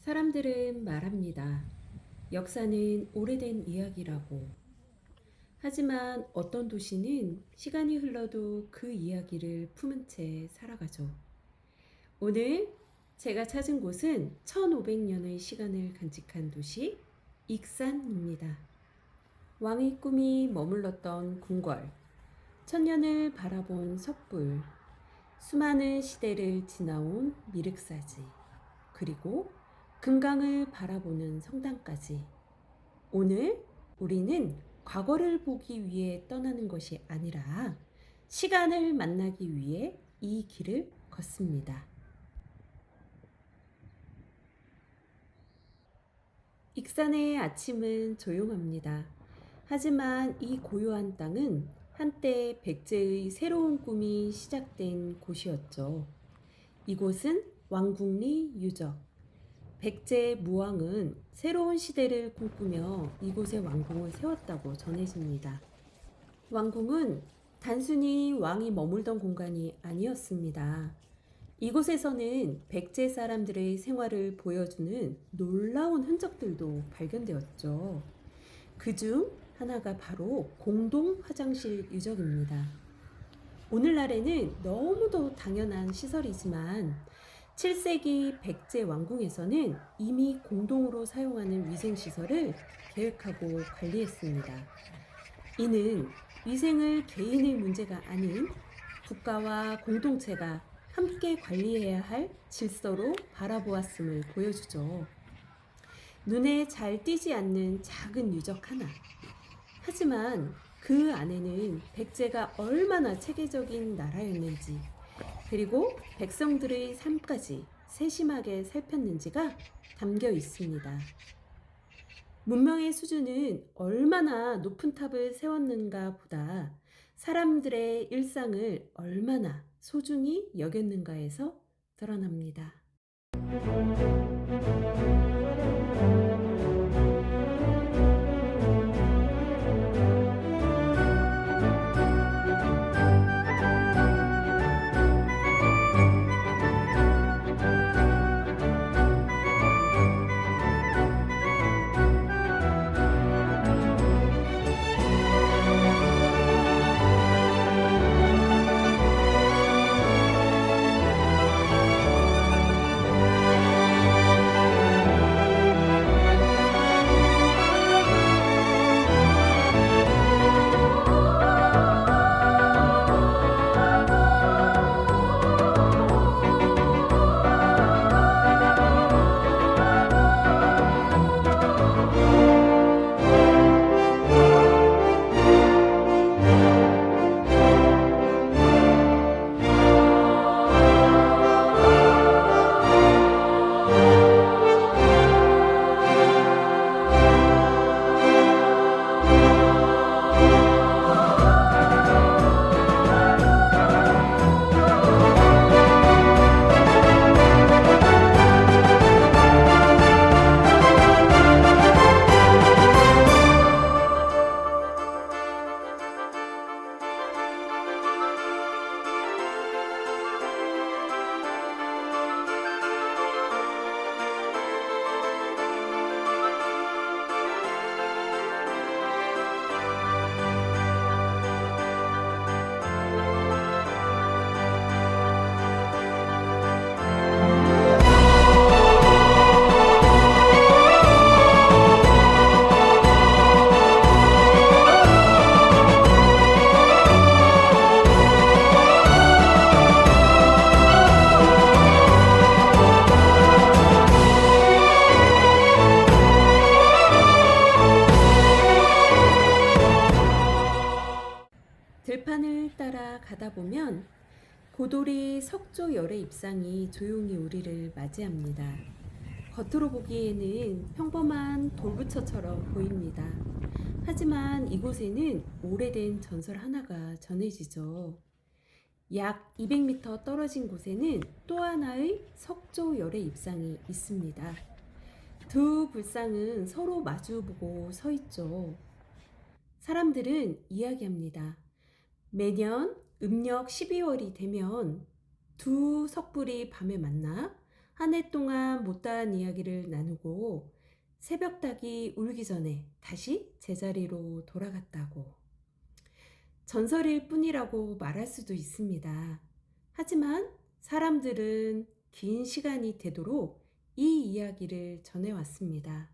사람들은 말합니다. 역사는 오래된 이야기라고. 하지만 어떤 도시는 시간이 흘러도 그 이야기를 품은 채 살아가죠. 오늘 제가 찾은 곳은 1500년의 시간을 간직한 도시 익산입니다. 왕의 꿈이 머물렀던 궁궐, 천년을 바라본 섣불, 수많은 시대를 지나온 미륵사지, 그리고 금강을 바라보는 성당까지. 오늘 우리는 과거를 보기 위해 떠나는 것이 아니라 시간을 만나기 위해 이 길을 걷습니다. 익산의 아침은 조용합니다. 하지만 이 고요한 땅은 한때 백제의 새로운 꿈이 시작된 곳이었죠. 이곳은 왕궁리 유적. 백제 무왕은 새로운 시대를 꿈꾸며 이곳에 왕궁을 세웠다고 전해집니다. 왕궁은 단순히 왕이 머물던 공간이 아니었습니다. 이곳에서는 백제 사람들의 생활을 보여주는 놀라운 흔적들도 발견되었죠. 그중 하나가 바로 공동 화장실 유적입니다. 오늘날에는 너무도 당연한 시설이지만 7세기 백제 왕궁에서는 이미 공동으로 사용하는 위생시설을 계획하고 관리했습니다. 이는 위생을 개인의 문제가 아닌 국가와 공동체가 함께 관리해야 할 질서로 바라보았음을 보여주죠. 눈에 잘 띄지 않는 작은 유적 하나. 하지만 그 안에는 백제가 얼마나 체계적인 나라였는지, 그리고 백성들의 삶까지 세심하게 살폈는지가 담겨 있습니다. 문명의 수준은 얼마나 높은 탑을 세웠는가 보다 사람들의 일상을 얼마나 소중히 여겼는가에서 드러납니다. 들판을 따라 가다 보면 고돌이 석조 열의 입상이 조용히 우리를 맞이합니다. 겉으로 보기에는 평범한 돌부처처럼 보입니다. 하지만 이곳에는 오래된 전설 하나가 전해지죠. 약 200m 떨어진 곳에는 또 하나의 석조 열의 입상이 있습니다. 두 불상은 서로 마주보고 서 있죠. 사람들은 이야기합니다. 매년 음력 12월이 되면 두 석불이 밤에 만나 한 해 동안 못다한 이야기를 나누고 새벽닭이 울기 전에 다시 제자리로 돌아갔다고. 전설일 뿐이라고 말할 수도 있습니다. 하지만 사람들은 긴 시간이 되도록 이 이야기를 전해왔습니다.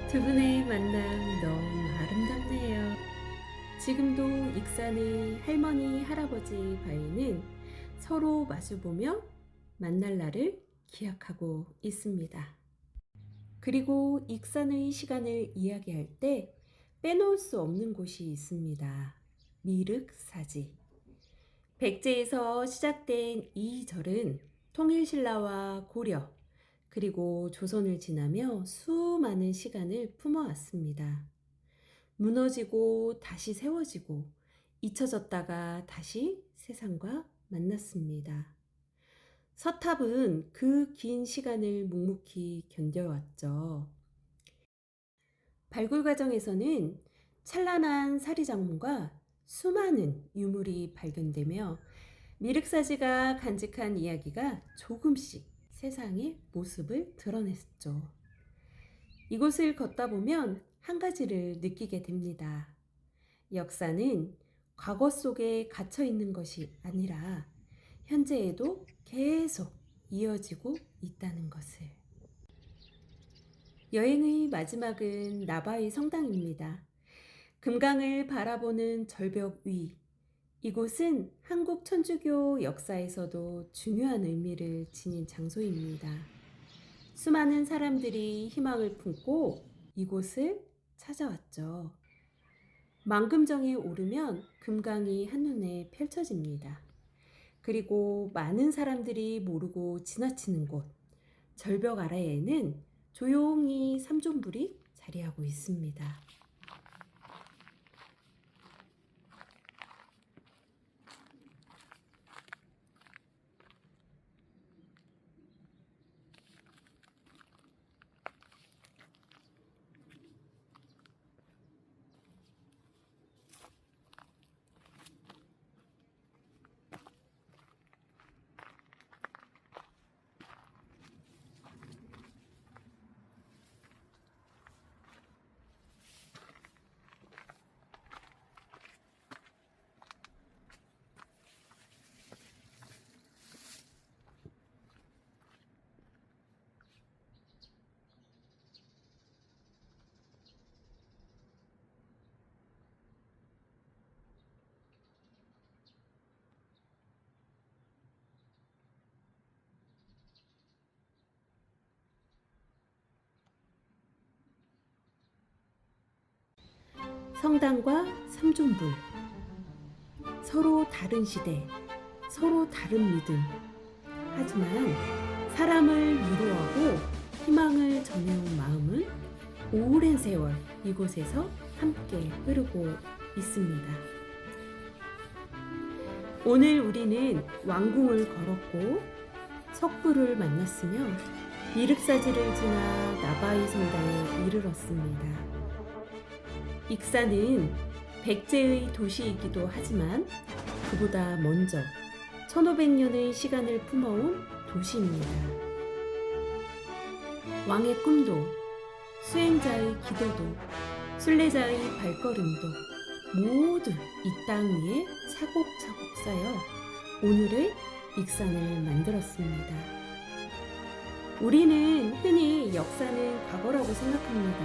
두 분의 만남 너무 아름답네요. 지금도 익산의 할머니, 할아버지 바위는 서로 마주보며 만날 날을 기약하고 있습니다. 그리고 익산의 시간을 이야기할 때 빼놓을 수 없는 곳이 있습니다. 미륵사지. 백제에서 시작된 이 절은 통일신라와 고려, 그리고 조선을 지나며 수많은 시간을 품어왔습니다. 무너지고 다시 세워지고 잊혀졌다가 다시 세상과 만났습니다. 서탑은 그 긴 시간을 묵묵히 견뎌왔죠. 발굴 과정에서는 찬란한 사리장문과 수많은 유물이 발견되며 미륵사지가 간직한 이야기가 조금씩 세상의 모습을 드러냈죠. 이곳을 걷다 보면 한 가지를 느끼게 됩니다. 역사는 과거 속에 갇혀 있는 것이 아니라 현재에도 계속 이어지고 있다는 것을. 여행의 마지막은 나바위 성당입니다. 금강을 바라보는 절벽 위. 이곳은 한국 천주교 역사에서도 중요한 의미를 지닌 장소입니다. 수많은 사람들이 희망을 품고 이곳을 찾아왔죠. 만금정에 오르면 금강이 한눈에 펼쳐집니다. 그리고 많은 사람들이 모르고 지나치는 곳, 절벽 아래에는 조용히 삼존불이 자리하고 있습니다. 성당과 삼존불. 서로 다른 시대, 서로 다른 믿음. 하지만 사람을 위로하고 희망을 전해온 마음은 오랜 세월 이곳에서 함께 흐르고 있습니다. 오늘 우리는 왕궁을 걸었고 석불을 만났으며 미륵사지를 지나 나바위 성당에 이르렀습니다. 익산은 백제의 도시이기도 하지만 그보다 먼저 1500년의 시간을 품어온 도시입니다. 왕의 꿈도, 수행자의 기도도, 순례자의 발걸음도 모두 이 땅 위에 차곡차곡 쌓여 오늘의 익산을 만들었습니다. 우리는 흔히 역사는 과거라고 생각합니다.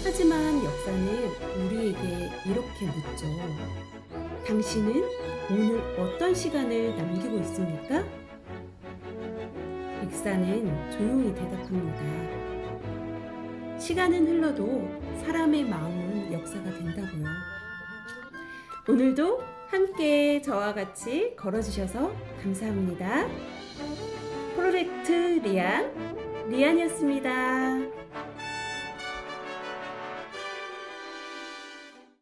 하지만 역사는 우리에게 이렇게 묻죠. 당신은 오늘 어떤 시간을 남기고 있습니까? 익산은 조용히 대답합니다. 시간은 흘러도 사람의 마음은 역사가 된다고요. 오늘도 함께 저와 같이 걸어주셔서 감사합니다. 프로젝트 리안이었습니다.